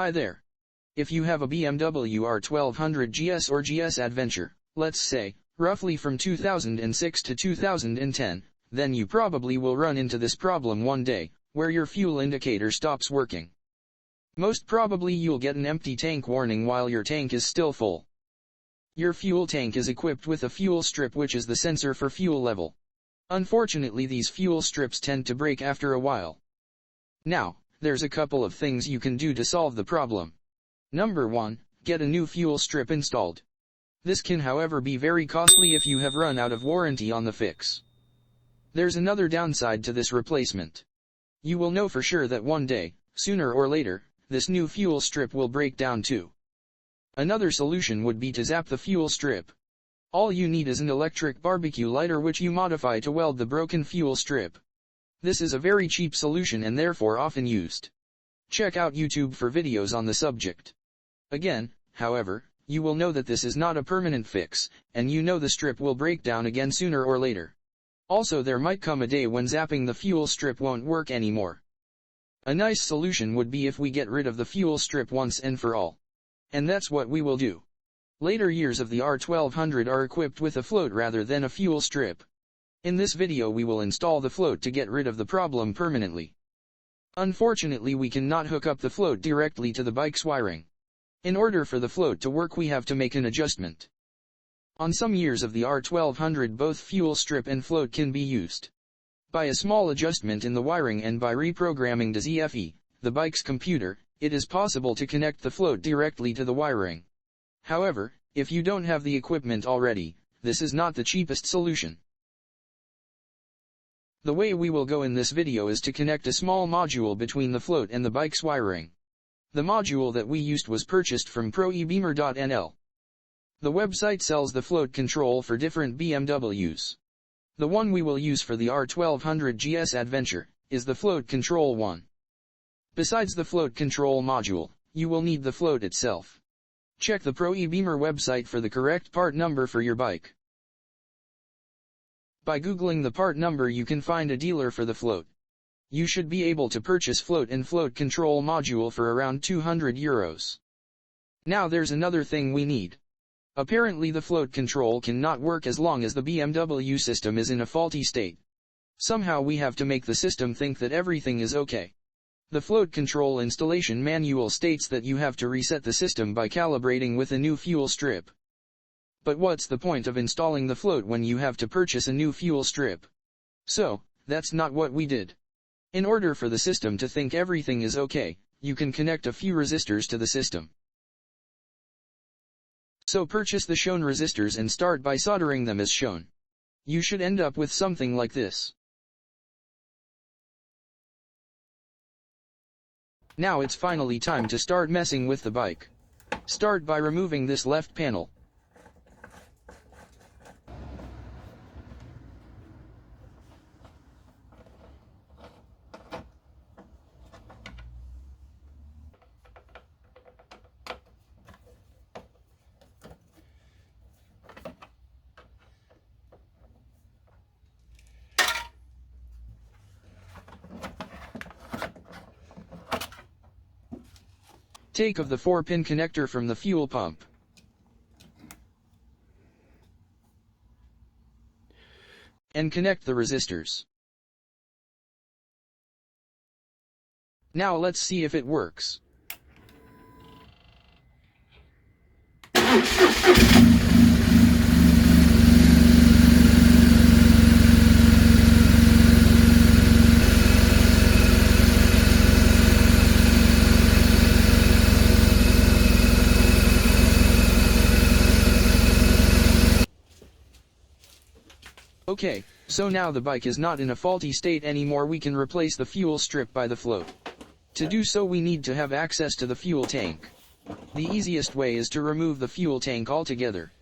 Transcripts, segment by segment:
Hi there. If you have a BMW R1200GS or GS Adventure, let's say, roughly from 2006 to 2010, then you probably will run into this problem one day, where your fuel indicator stops working. Most probably you'll get an empty tank warning while your tank is still full. Your fuel tank is equipped with a fuel strip, which is the sensor for fuel level. Unfortunately, these fuel strips tend to break after a while. Now, there's a couple of things you can do to solve the problem. Number 1, get a new fuel strip installed. This can, however, be very costly if you have run out of warranty on the fix. There's another downside to this replacement. You will know for sure that one day, sooner or later, this new fuel strip will break down too. Another solution would be to zap the fuel strip. All you need is an electric barbecue lighter, which you modify to weld the broken fuel strip. This is a very cheap solution and therefore often used. Check out YouTube for videos on the subject. Again, however, you will know that this is not a permanent fix, and you know the strip will break down again sooner or later. Also, there might come a day when zapping the fuel strip won't work anymore. A nice solution would be if we get rid of the fuel strip once and for all. And that's what we will do. Later years of the R1200 are equipped with a float rather than a fuel strip. In this video we will install the float to get rid of the problem permanently. Unfortunately, we cannot hook up the float directly to the bike's wiring. In order for the float to work, we have to make an adjustment. On some years of the R1200, both fuel strip and float can be used. By a small adjustment in the wiring and by reprogramming the ZFE, the bike's computer, it is possible to connect the float directly to the wiring. However, if you don't have the equipment already, this is not the cheapest solution. The way we will go in this video is to connect a small module between the float and the bike's wiring. The module that we used was purchased from proebeamer.nl. The website sells the float control for different BMWs. The one we will use for the R1200GS Adventure is the float control one. Besides the float control module, you will need the float itself. Check the proebeamer website for the correct part number for your bike. By Googling the part number, you can find a dealer for the float. You should be able to purchase float and float control module for around €200. Now there's another thing we need. Apparently the float control cannot work as long as the BMW system is in a faulty state. Somehow we have to make the system think that everything is okay. The float control installation manual states that you have to reset the system by calibrating with a new fuel strip. But what's the point of installing the float when you have to purchase a new fuel strip? So, that's not what we did. In order for the system to think everything is okay, you can connect a few resistors to the system. So purchase the shown resistors and start by soldering them as shown. You should end up with something like this. Now it's finally time to start messing with the bike. Start by removing this left panel. Take of the 4-pin connector from the fuel pump. And connect the resistors. Now let's see if it works. Okay, so now the bike is not in a faulty state anymore. We can replace the fuel strip by the float. To do so we need to have access to the fuel tank. The easiest way is to remove the fuel tank altogether.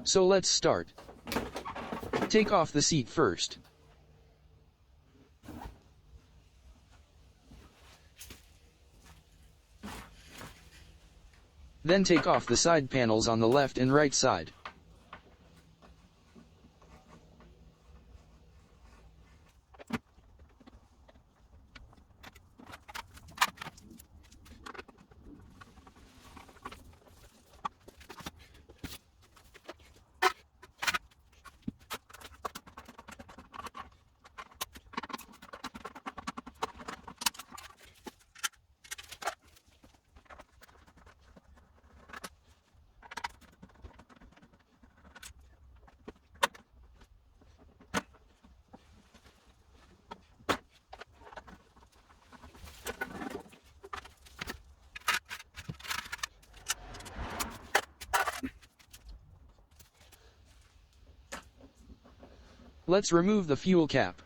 So let's start. Take off the seat first. Then take off the side panels on the left and right side. Let's remove the fuel cap.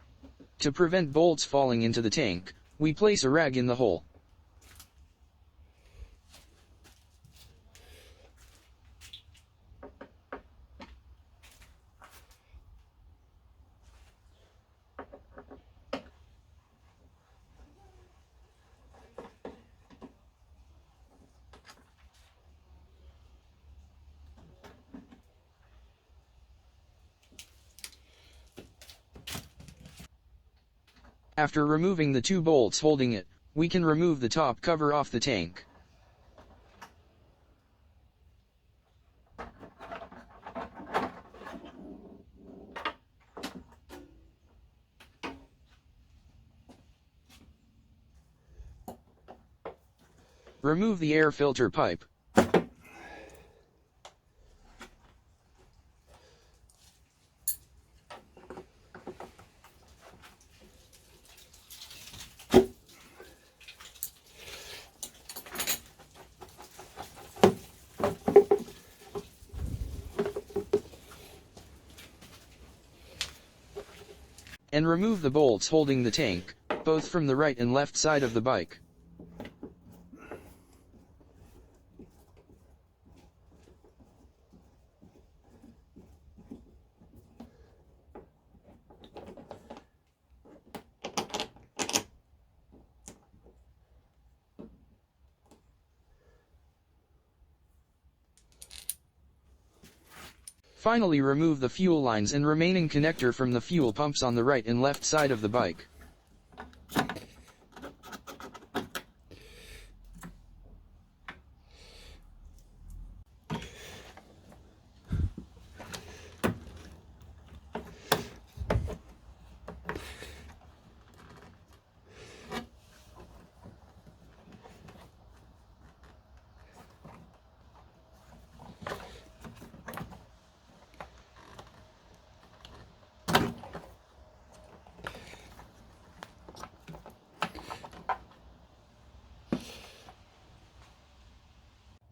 To prevent bolts falling into the tank, we place a rag in the hole. After removing the two bolts holding it, we can remove the top cover off the tank. Remove the air filter pipe. And remove the bolts holding the tank, both from the right and left side of the bike. Finally, remove the fuel lines and remaining connector from the fuel pumps on the right and left side of the bike.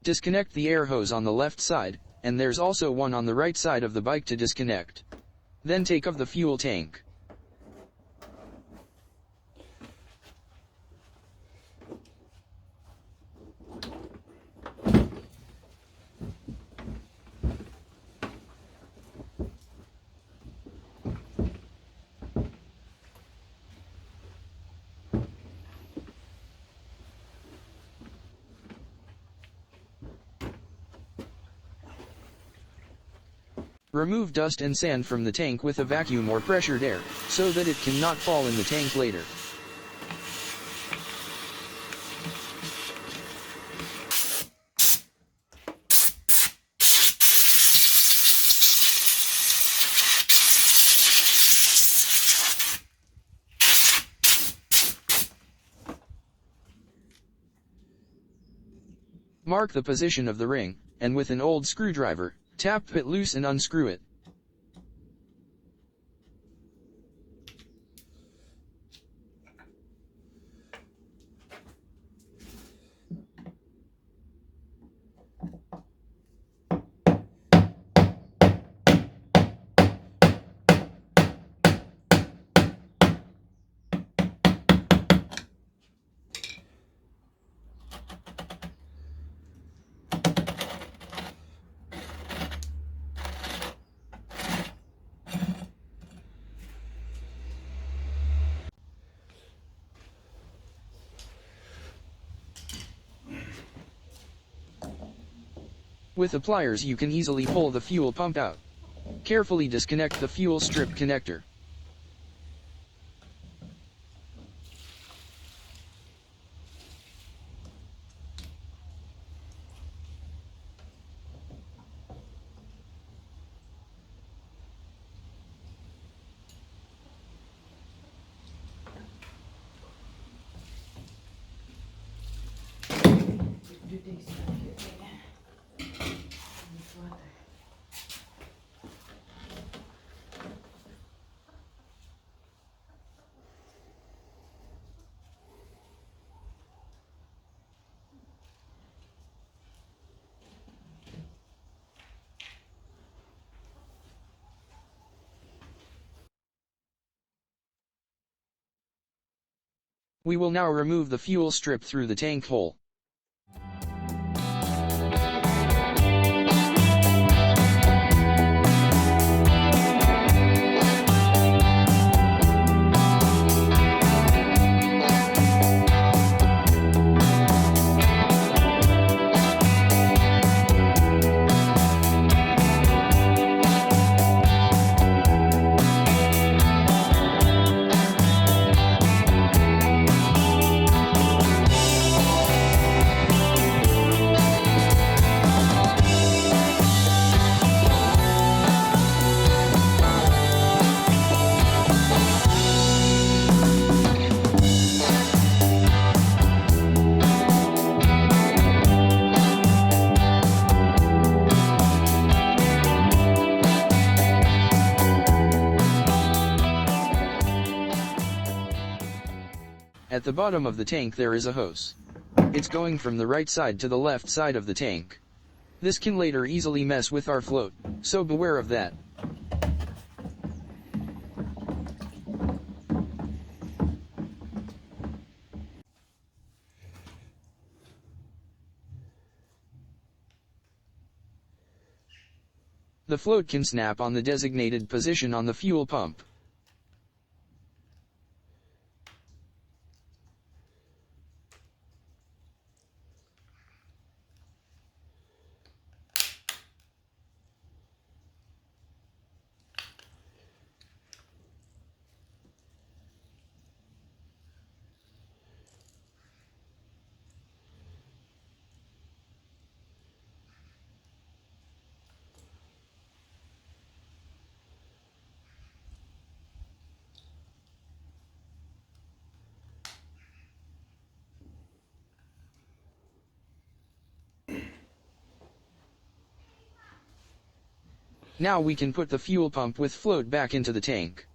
Disconnect the air hose on the left side, and there's also one on the right side of the bike to disconnect. Then take off the fuel tank. Remove dust and sand from the tank with a vacuum or pressured air, so that it cannot fall in the tank later. Mark the position of the ring, and with an old screwdriver, tap it loose and unscrew it. With the pliers you can easily pull the fuel pump out. Carefully disconnect the fuel strip connector. We will now remove the fuel strip through the tank hole. At the bottom of the tank there is a hose. It's going from the right side to the left side of the tank. This can later easily mess with our float, so beware of that. The float can snap on the designated position on the fuel pump. Now we can put the fuel pump with float back into the tank.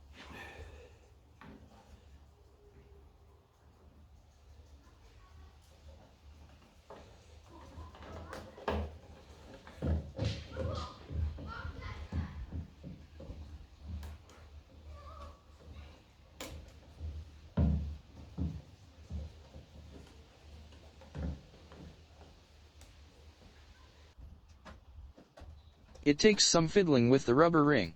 It takes some fiddling with the rubber ring.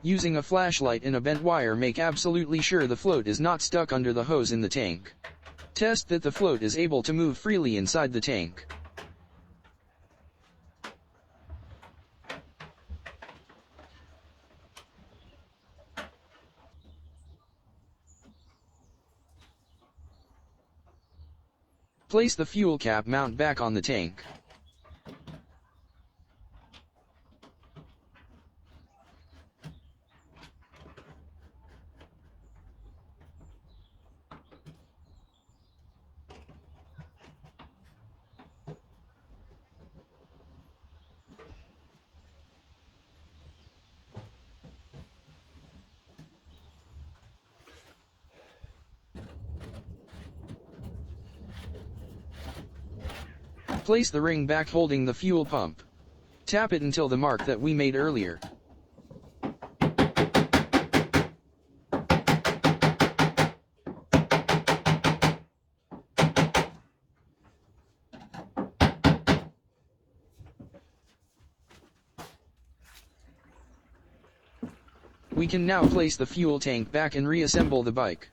Using a flashlight and a bent wire, make absolutely sure the float is not stuck under the hose in the tank. Test that the float is able to move freely inside the tank. Place the fuel cap mount back on the tank. Place the ring back holding the fuel pump. Tap it until the mark that we made earlier. We can now place the fuel tank back and reassemble the bike.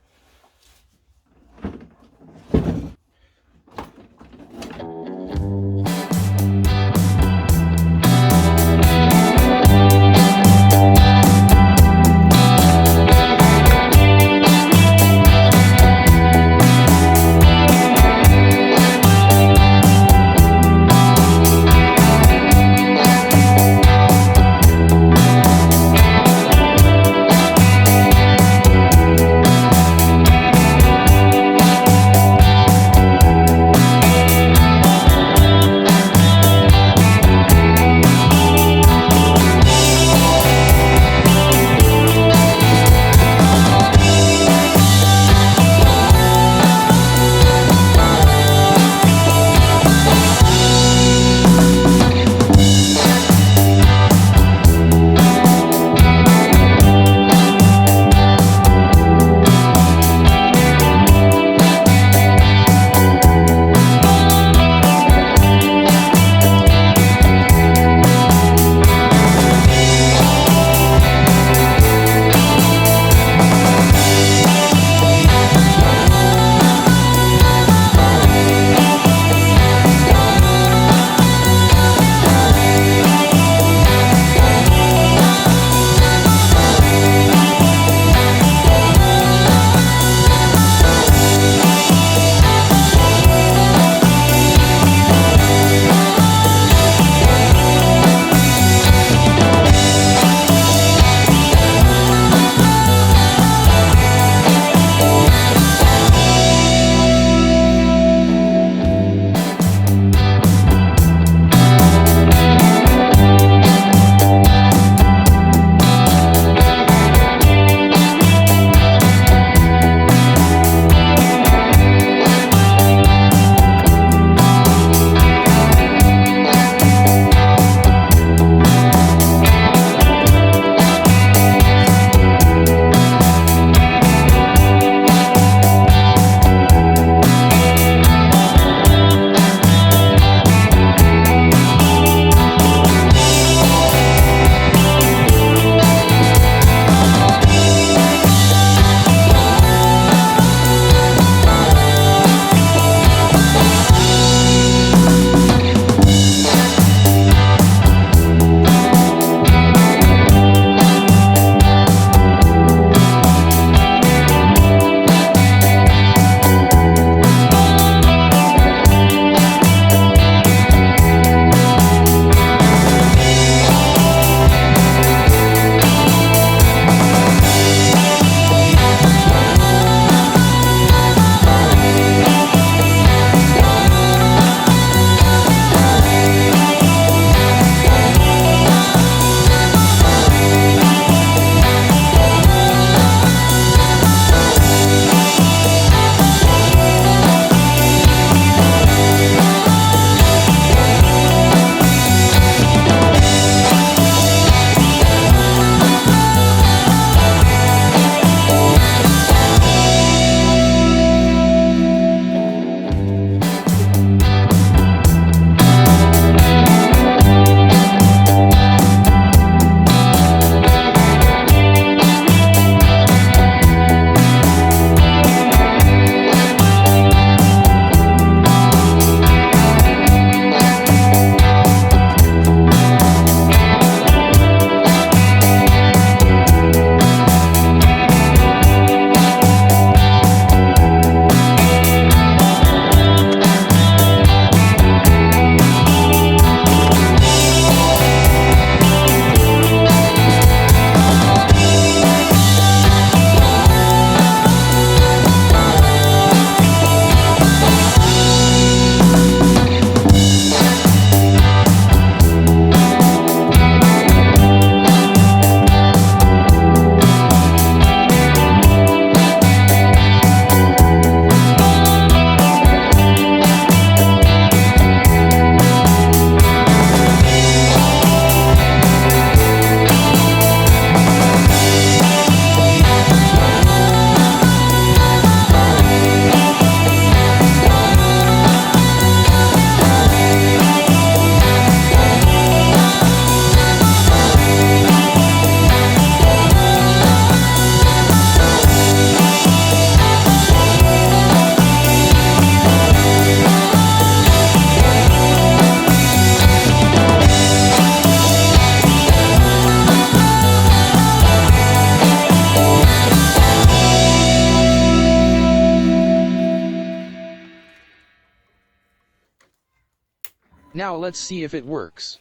Now let's see if it works.